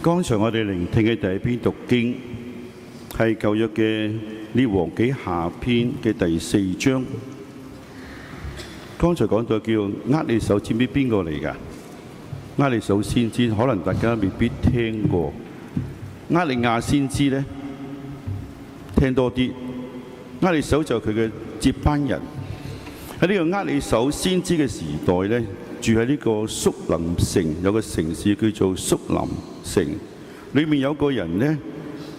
剛才我哋聆聽嘅第一篇讀經係舊約嘅列王紀下篇嘅第4章。剛才講到叫厄利叟，知唔知邊個嚟㗎？厄利叟先知可能大家未必聽過，厄利亞先知呢，聽多啲。厄利叟就係佢嘅接班人。喺呢個厄利叟先知嘅時代呢，住喺呢個宿林城，有個城市叫做宿林城，裏面有個人呢，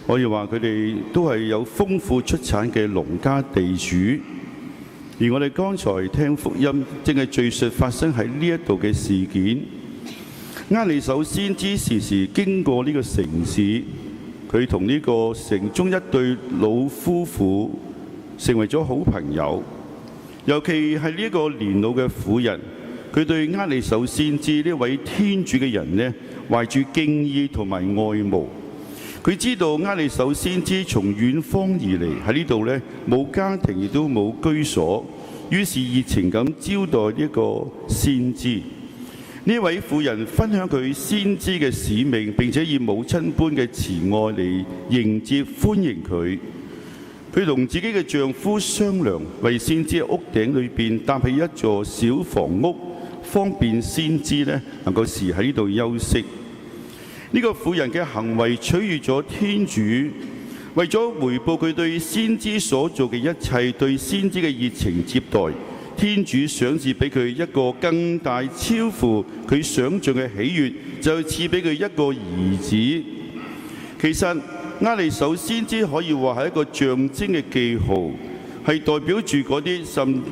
可以話佢哋都係有豐富出產嘅農家地主。而我哋剛才聽福音，正係敘述發生喺呢一度嘅事件。厄利叟先知時時經過呢個城市，佢同呢個城中一對老夫婦成為咗好朋友。尤其係呢一個年老嘅婦人，佢對厄利叟先知呢位天主嘅人呢，懷住敬意同埋愛慕。佢知道厄利叟先知從遠方而嚟，喺呢度呢冇家庭亦都冇居所，於是熱情咁招待呢個先知。呢位婦人分享佢先知嘅使命，並且以母親般嘅慈愛嚟迎接歡迎佢。佢同自己嘅丈夫商量，為先知屋頂裏邊搭起一座小房屋，方便先知呢能夠時喺呢度休息。呢個婦人嘅行為取悅咗天主，為咗回報佢對先知所做嘅一切，對先知嘅熱情接待，天主賞賜俾佢一個更大超乎佢想象嘅喜悅，就賜俾佢一個兒子。其實厄利叟先知可以話係一個象徵嘅記號，係代表住嗰啲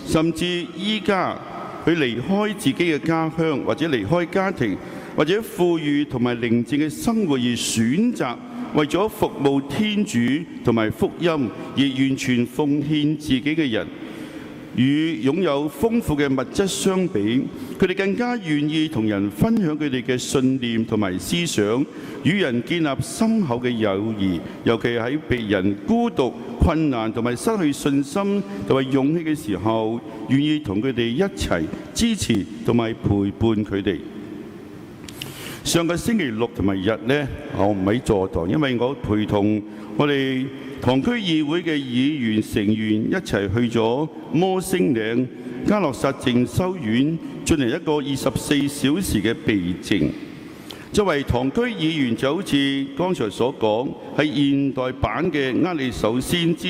甚至依家佢離開自己嘅家鄉，或者離開家庭，或者富裕同埋寧靜嘅生活而選擇為咗服務天主同埋福音而完全奉獻自己嘅人。與擁有豐富嘅物質相比，佢哋更加願意同人分享佢哋嘅信念同埋思想，與人建立深厚嘅友誼。尤其喺別人孤獨、困難同埋失去信心同埋勇氣嘅時候，願意同佢哋一齊支持同埋陪伴佢哋。上個星期六同埋日呢，我唔喺座堂，因為我陪同我哋堂區議會嘅議員成員一齊去咗摩星嶺嘉諾撒靜修院進行一個24小時嘅避靜。作為堂區議員，就好似剛才所講，係現代版嘅厄利叟先知，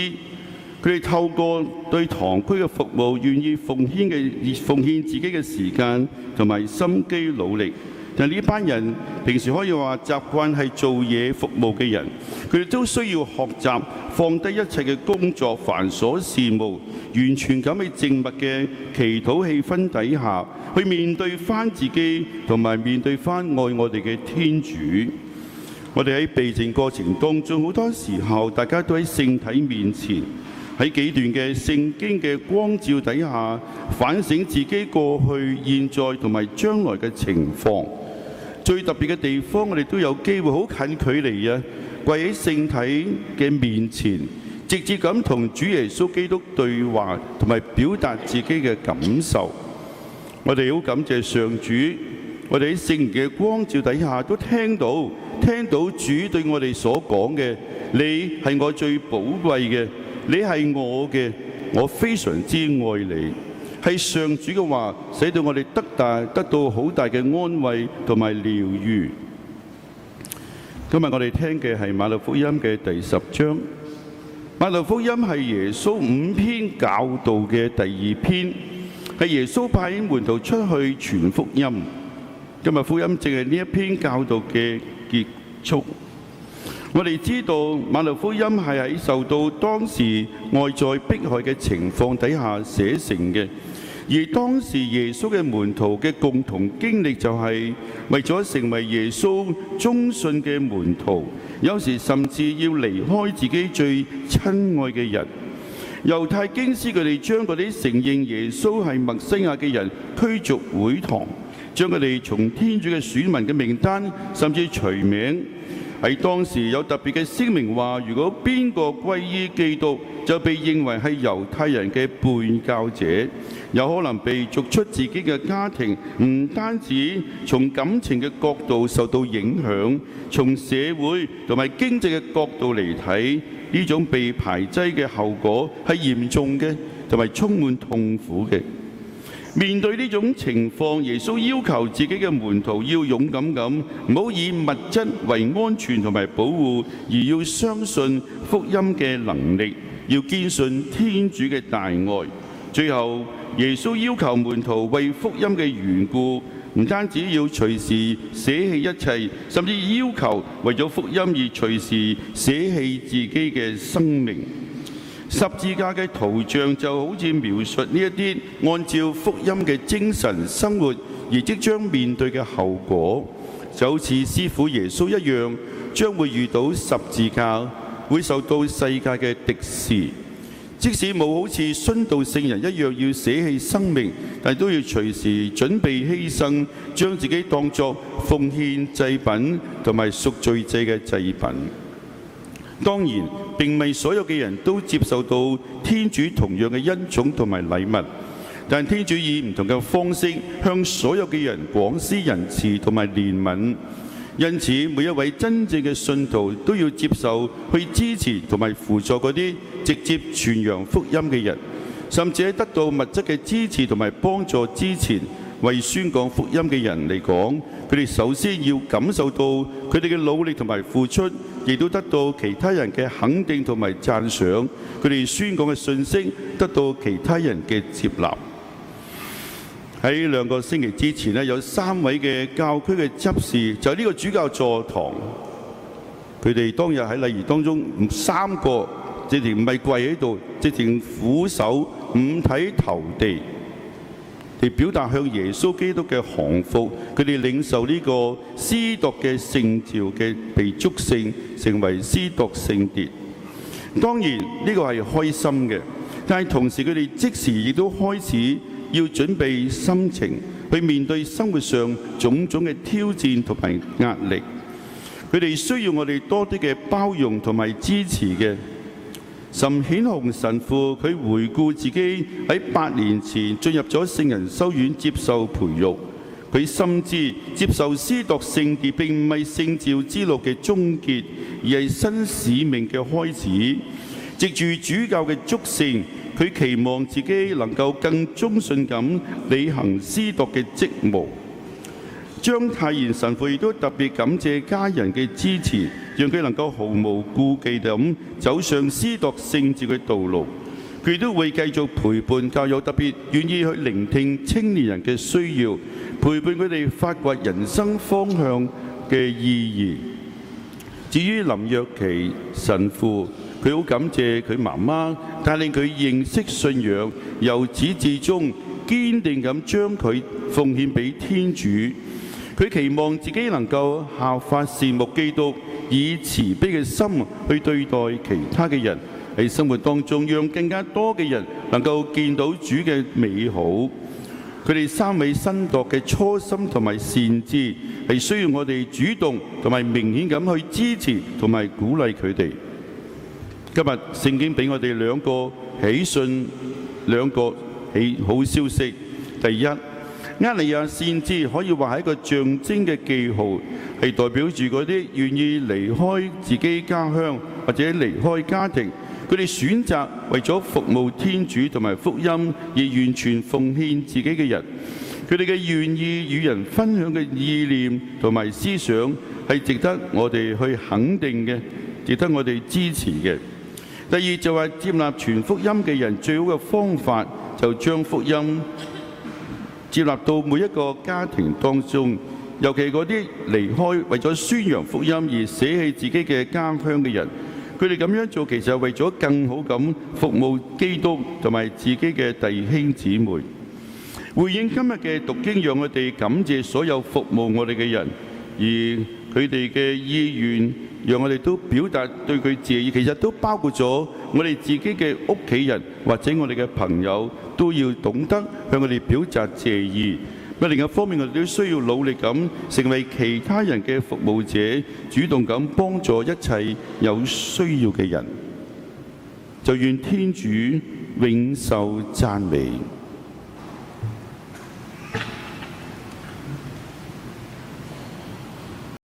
佢哋透過對堂區嘅服務，願意奉獻自己嘅時間同埋心機努力。但呢班人平時可以話習慣係做嘢服務嘅人，佢哋都需要學習放低一切嘅工作繁瑣事務，完全咁喺靜默嘅祈禱氣氛底下，去面對翻自己同埋面對翻愛我哋嘅天主。我哋喺避靜過程當中，好多時候大家都喺聖體面前，喺幾段嘅聖經嘅光照底下，反省自己過去、現在同埋將來嘅情況。最特別嘅地方，我哋都有機會好近距離啊，跪喺聖體嘅面前，直接咁同主耶穌基督對話，同埋表達自己嘅感受。我哋好感謝上主，我哋喺聖言嘅光照底下都聽到主對我哋所講嘅：你係我最寶貴嘅，你係我嘅，我非常之愛你。係上主嘅話，使到我哋得到好大嘅安慰同埋療愈。今日我哋聽嘅係馬竇福音嘅第10章。馬竇福音係耶穌5篇教導嘅第2篇，係耶穌派門徒出去傳福音。今日福音正係呢一篇教導嘅結束。我哋知道馬竇福音係喺受到當時外在迫害嘅情況底下寫成嘅，而當時耶穌嘅門徒嘅共同經歷就係為咗成為耶穌忠信嘅門徒，有時甚至要離開自己最親愛嘅人。猶太經師佢哋將嗰啲承認耶穌係默西亞嘅人驅逐會堂，將佢哋從天主嘅選民嘅名單甚至除名。喺當時有特別嘅聲明話，如果邊個歸依基督，就被認為係猶太人嘅叛教者，有可能被逐出自己嘅家庭。唔單止從感情嘅角度受到影響，從社會同埋經濟嘅角度嚟睇，呢種被排擠嘅後果係嚴重嘅，同埋充滿痛苦嘅。面對呢種情況，耶穌要求自己嘅門徒要勇敢咁，唔好以物質為安全同埋保護，而要相信福音嘅能力，要堅信天主嘅大愛。最後，耶穌要求門徒為福音嘅緣故，唔單止要隨時捨棄一切，甚至要求為咗福音而隨時捨棄自己嘅生命。十字架嘅圖像就好似描述呢一啲按照福音嘅精神生活而即將面對嘅後果，就好似師傅耶穌一樣，將會遇到十字架，會受到世界嘅敵視。即使冇好似殉道聖人一樣要捨棄生命，但都要隨時準備犧牲，將自己當作奉獻祭品同埋贖罪祭嘅祭品。當然，並唔係所有嘅人都接受到天主同樣嘅恩寵同埋禮物，但天主以唔同嘅方式向所有嘅人廣施仁慈同埋憐憫。因此，每一位真正嘅信徒都要接受去支持同埋輔助嗰啲直接傳揚福音嘅人，甚至喺得到物質嘅支持同埋幫助之前，為宣講福音嘅人嚟講，佢哋首先要感受到佢哋嘅努力同埋付出，亦都得到其他人嘅肯定同埋讚賞，佢哋宣講嘅信息得到其他人嘅接納。喺2個星期之前呢，有3位嘅教區嘅執事就喺呢個主教座堂，佢哋當日喺禮儀當中3個直情唔係跪喺度，直情俯首五體投地，嚟表達向耶穌基督嘅降服。佢哋領受呢個司鐸嘅聖召嘅被祝聖，成為司鐸聖殿。當然呢個係開心嘅，但係同時佢哋即時亦都開始要準備心情去面對生活上種種嘅挑戰同埋壓力。佢哋需要我哋多啲嘅包容同埋支持嘅。岑顯紅神父佢回顧自己喺8年前進入咗聖人修院接受培育，佢深知接受司鐸聖殿並唔係聖召之路嘅終結，而係新使命嘅開始。藉住主教嘅祝聖，佢期望自己能夠更忠信咁履行司鐸嘅職務。張太賢神父亦都特別感謝家人嘅支持，讓佢能夠毫無顧忌咁走上司鐸聖召嘅道路。佢都會繼續陪伴教友，特別願意去聆聽青年人嘅需要，陪伴佢哋發掘人生方向嘅意義。至於林若琪神父，佢好感謝佢媽媽帶領佢認識信仰，由始至終堅定咁將佢奉獻俾天主。佢期望自己能夠效法善牧基督，以慈悲嘅心去對待其他嘅人，喺生活當中讓更加多嘅人能夠見到主嘅美好。佢哋3位新鐸嘅初心同埋善知，係需要我哋主動同埋明顯咁去支持同埋鼓勵佢哋。今日聖經俾我哋2個喜訊，2個好消息。第一，厄利亞先知可以話係一個象徵嘅記號，係代表住嗰啲願意離開自己家鄉或者離開家庭，佢哋選擇為咗服務天主同埋福音而完全奉獻自己嘅人。佢哋嘅願意與人分享嘅意念同埋思想係值得我哋去肯定嘅，值得我哋支持嘅。第二就係接納傳福音嘅人，最好嘅方法就將福音接納到每一個家庭當中，尤其嗰啲離開為咗宣揚福音而捨棄自己嘅家鄉嘅人，佢哋咁樣做其實係為咗更好咁服務基督同埋自己嘅弟兄姊妹。回應今日嘅讀經，讓我哋感謝所有服務我哋嘅人，而佢哋嘅意願讓我哋都表達對佢謝意，其實都包括咗我哋自己嘅屋企人或者我哋嘅朋友，都要懂得向佢哋表達謝意。另一方面，我哋都需要努力咁成為其他人嘅服務者，主動咁幫助一切有需要嘅人。就願天主永受讚美。